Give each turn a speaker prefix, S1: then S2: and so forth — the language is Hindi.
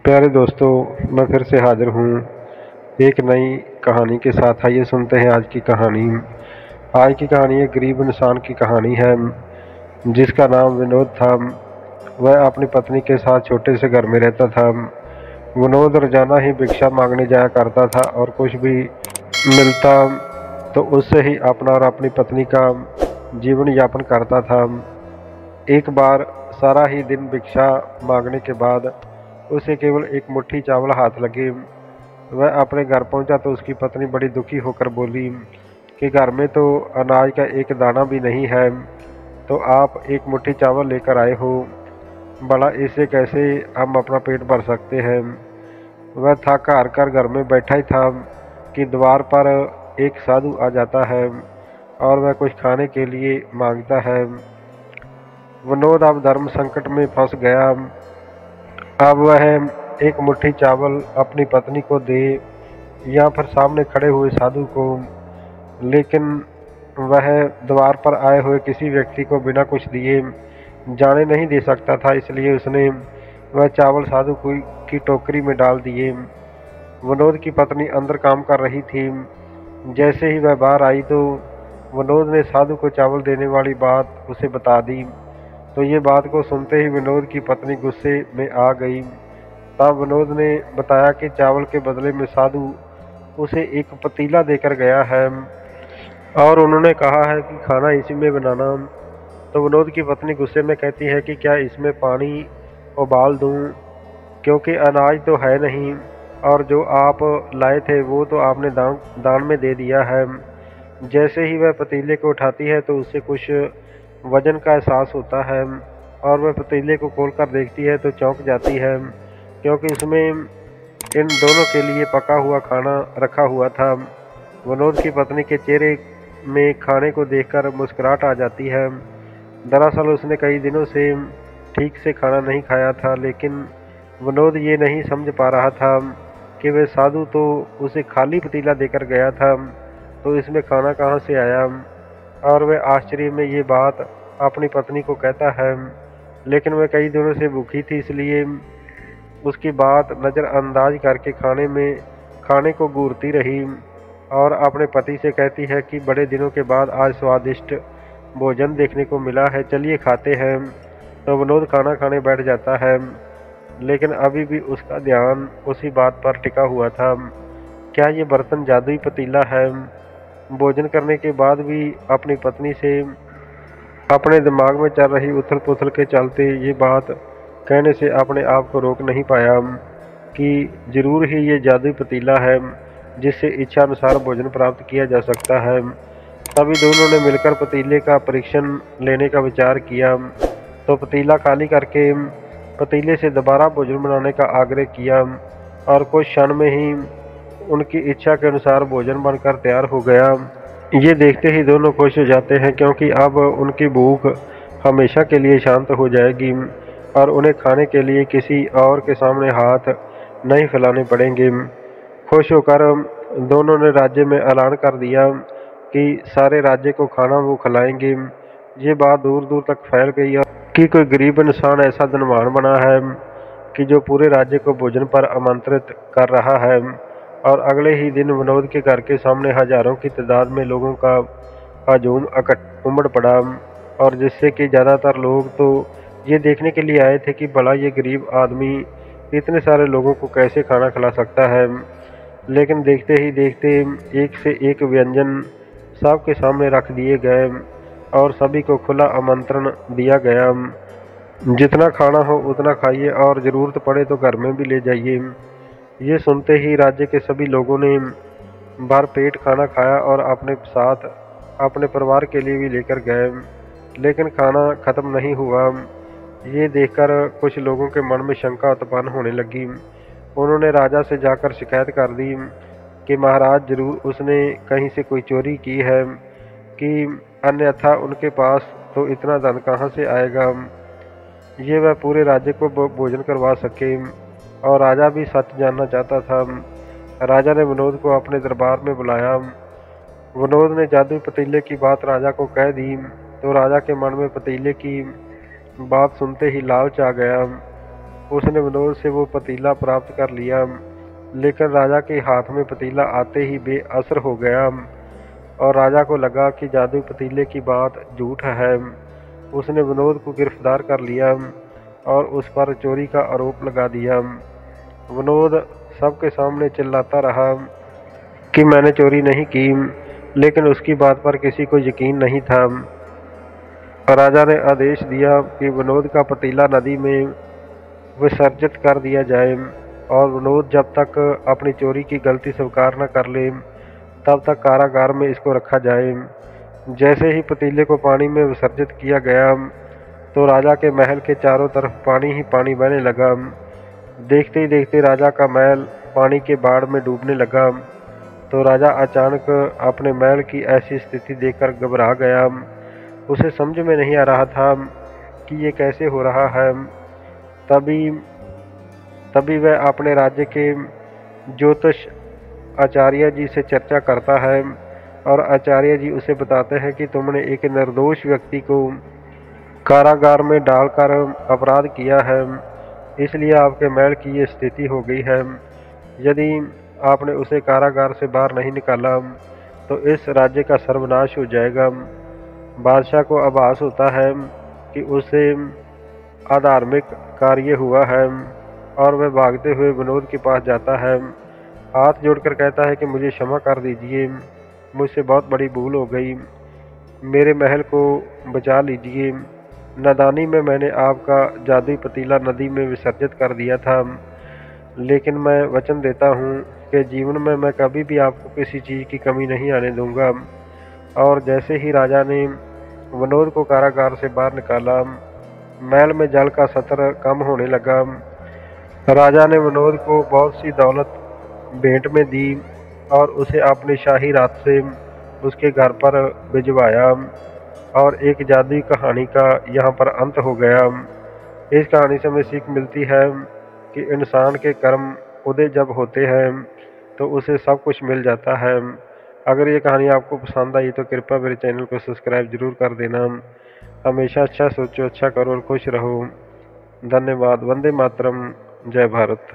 S1: प्यारे दोस्तों, मैं फिर से हाजिर हूँ एक नई कहानी के साथ। आइए सुनते हैं आज की कहानी। आज की कहानी एक गरीब इंसान की कहानी है जिसका नाम विनोद था। वह अपनी पत्नी के साथ छोटे से घर में रहता था। विनोद रोजाना ही भिक्षा मांगने जाया करता था और कुछ भी मिलता तो उससे ही अपना और अपनी पत्नी का जीवन यापन करता था। एक बार सारा ही दिन भिक्षा मांगने के बाद उसे केवल एक मुट्ठी चावल हाथ लगे। वह अपने घर पहुंचा तो उसकी पत्नी बड़ी दुखी होकर बोली कि घर में तो अनाज का एक दाना भी नहीं है, तो आप एक मुट्ठी चावल लेकर आए हो। भला इससे कैसे हम अपना पेट भर सकते हैं। वह थक हार कर घर में बैठा ही था कि द्वार पर एक साधु आ जाता है और वह कुछ खाने के लिए मांगता है। विनोद अब धर्म संकट में फंस गया। अब वह एक मुट्ठी चावल अपनी पत्नी को दे या फिर सामने खड़े हुए साधु को, लेकिन वह द्वार पर आए हुए किसी व्यक्ति को बिना कुछ दिए जाने नहीं दे सकता था, इसलिए उसने वह चावल साधु की टोकरी में डाल दिए। विनोद की पत्नी अंदर काम कर रही थी। जैसे ही वह बाहर आई तो विनोद ने साधु को चावल देने वाली बात उसे बता दी। तो ये बात को सुनते ही विनोद की पत्नी गुस्से में आ गई। तब विनोद ने बताया कि चावल के बदले में साधु उसे एक पतीला देकर गया है और उन्होंने कहा है कि खाना इसी में बनाना। तो विनोद की पत्नी गुस्से में कहती है कि क्या इसमें पानी उबाल दूं, क्योंकि अनाज तो है नहीं और जो आप लाए थे वो तो आपने दान में दे दिया है। जैसे ही वह पतीले को उठाती है तो उससे कुछ वजन का एहसास होता है और वह पतीले को खोलकर देखती है तो चौंक जाती है, क्योंकि उसमें इन दोनों के लिए पका हुआ खाना रखा हुआ था। विनोद की पत्नी के चेहरे में खाने को देखकर मुस्कुराहट आ जाती है। दरअसल उसने कई दिनों से ठीक से खाना नहीं खाया था, लेकिन विनोद ये नहीं समझ पा रहा था कि वह साधु तो उसे खाली पतीला देकर गया था, तो इसमें खाना कहाँ से आया। और वह आश्चर्य में ये बात अपनी पत्नी को कहता है, लेकिन वह कई दिनों से भूखी थी, इसलिए उसकी बात नज़रअंदाज करके खाने को घूरती रही और अपने पति से कहती है कि बड़े दिनों के बाद आज स्वादिष्ट भोजन देखने को मिला है, चलिए खाते हैं। तो विनोद खाना खाने बैठ जाता है, लेकिन अभी भी उसका ध्यान उसी बात पर टिका हुआ था, क्या ये बर्तन जादुई पतीला है। भोजन करने के बाद भी अपनी पत्नी से अपने दिमाग में चल रही उथल पुथल के चलते ये बात कहने से अपने आप को रोक नहीं पाया कि जरूर ही ये जादुई पतीला है जिससे इच्छा अनुसार भोजन प्राप्त किया जा सकता है। तभी दोनों ने मिलकर पतीले का परीक्षण लेने का विचार किया, तो पतीला खाली करके पतीले से दोबारा भोजन बनाने का आग्रह किया और कुछ क्षण में ही उनकी इच्छा के अनुसार भोजन बनकर तैयार हो गया। ये देखते ही दोनों खुश हो जाते हैं, क्योंकि अब उनकी भूख हमेशा के लिए शांत हो जाएगी और उन्हें खाने के लिए किसी और के सामने हाथ नहीं फैलाने पड़ेंगे। खुश होकर दोनों ने राज्य में ऐलान कर दिया कि सारे राज्य को खाना वो खिलाएंगे। ये बात दूर दूर तक फैल गई कि कोई गरीब इंसान ऐसा धनवान बना है कि जो पूरे राज्य को भोजन पर आमंत्रित कर रहा है। और अगले ही दिन विनोद के घर के सामने हजारों की तादाद में लोगों का हजूम उमड़ पड़ा, और जिससे कि ज़्यादातर लोग तो ये देखने के लिए आए थे कि भला ये गरीब आदमी इतने सारे लोगों को कैसे खाना खिला सकता है। लेकिन देखते ही देखते एक से एक व्यंजन सबके सामने रख दिए गए और सभी को खुला आमंत्रण दिया गया। जितना खाना हो उतना खाइए और ज़रूरत पड़े तो घर में भी ले जाइए। ये सुनते ही राज्य के सभी लोगों ने भर पेट खाना खाया और अपने साथ अपने परिवार के लिए भी लेकर गए, लेकिन खाना ख़त्म नहीं हुआ। ये देखकर कुछ लोगों के मन में शंका उत्पन्न होने लगी। उन्होंने राजा से जाकर शिकायत कर दी कि महाराज, जरूर उसने कहीं से कोई चोरी की है, कि अन्यथा उनके पास तो इतना धन कहाँ से आएगा ये वह पूरे राज्य को भोजन करवा सके। और राजा भी सच जानना चाहता था। राजा ने विनोद को अपने दरबार में बुलाया। विनोद ने जादुई पतीले की बात राजा को कह दी, तो राजा के मन में पतीले की बात सुनते ही लालच आ गया उसने विनोद से वो पतीला प्राप्त कर लिया, लेकिन राजा के हाथ में पतीला आते ही बेअसर हो गया और राजा को लगा कि जादुई पतीले की बात झूठ है। उसने विनोद को गिरफ्तार कर लिया और उस पर चोरी का आरोप लगा दिया। विनोद सबके सामने चिल्लाता रहा कि मैंने चोरी नहीं की, लेकिन उसकी बात पर किसी को यकीन नहीं था। राजा ने आदेश दिया कि विनोद का पतीला नदी में विसर्जित कर दिया जाए और विनोद जब तक अपनी चोरी की गलती स्वीकार न कर ले तब तक कारागार में इसको रखा जाए। जैसे ही पतीले को पानी में विसर्जित किया गया तो राजा के महल के चारों तरफ पानी ही पानी बहने लगा। देखते ही देखते राजा का महल पानी के बाढ़ में डूबने लगा। तो राजा अचानक अपने महल की ऐसी स्थिति देखकर घबरा गया। उसे समझ में नहीं आ रहा था कि ये कैसे हो रहा है। तभी तभी वह अपने राज्य के ज्योतिष आचार्य जी से चर्चा करता है और आचार्य जी उसे बताते हैं कि तुमने एक निर्दोष व्यक्ति को कारागार में डालकर अपराध किया है, इसलिए आपके महल की ये स्थिति हो गई है। यदि आपने उसे कारागार से बाहर नहीं निकाला तो इस राज्य का सर्वनाश हो जाएगा। बादशाह को आभास होता है कि उसे अधार्मिक कार्य हुआ है और वह भागते हुए विनोद के पास जाता है। हाथ जोड़कर कहता है कि मुझे क्षमा कर दीजिए, मुझसे बहुत बड़ी भूल हो गई, मेरे महल को बचा लीजिए। नादानी में मैंने आपका जादुई पतीला नदी में विसर्जित कर दिया था, लेकिन मैं वचन देता हूँ कि जीवन में मैं कभी भी आपको किसी चीज़ की कमी नहीं आने दूंगा। और जैसे ही राजा ने विनोद को कारागार से बाहर निकाला, महल में जल का स्तर कम होने लगा। राजा ने विनोद को बहुत सी दौलत भेंट में दी और उसे अपनी शाही रात से उसके घर पर भिजवाया। और एक जादुई कहानी का यहाँ पर अंत हो गया। इस कहानी से हमें सीख मिलती है कि इंसान के कर्म उदय जब होते हैं तो उसे सब कुछ मिल जाता है। अगर ये कहानी आपको पसंद आई तो कृपया मेरे चैनल को सब्सक्राइब जरूर कर देना। हमेशा अच्छा सोचो, अच्छा करो और खुश रहो। धन्यवाद। वंदे मातरम। जय भारत।